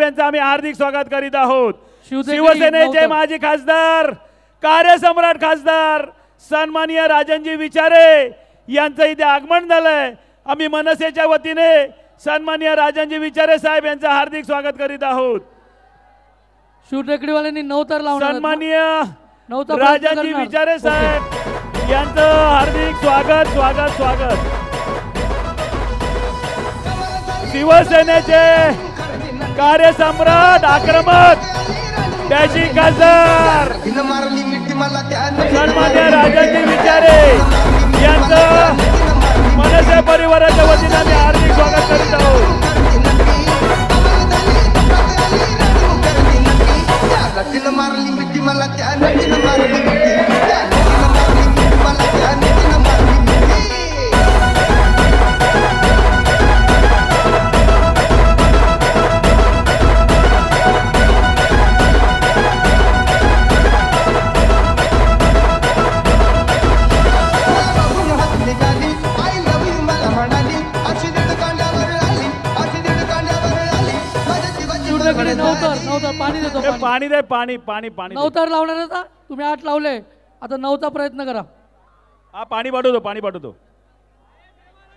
यांचं आम्ही हार्दिक स्वागत करीत आहोत। शिवसेनेचे शिवसेनेचे माजी खासदार, कार्यसम्राट खासदार सन्माननीय राजनजी विचारे यांचं इथे आगमन झालंय। आम्ही मनसेच्या वतीने सन्माननीय राजनजी विचारे साहेब यांचं हार्दिक स्वागत करीत आहोत। शिवटेकडीवाल्यांनी नवतर लावणार सन्माननीय राजनजी विचारे साहेब यांचं हार्दिक स्वागत स्वागत स्वागत। शिवसेनेचे कार्यसम्राट आक्रमक डॅशिंग खासदार सन्माननीय राजनजी विचारे यांचं मनसे परिवाराच्या वतीने आम्ही हार्दिक स्वागत करीत आहोत। पाणी दे पाणी पाणी पाणी नवतर लावणार तुम्ही 8 लावले आता 9चा प्रयत्न करा। हा पाणी पाठवतो पाणी पाठवतो।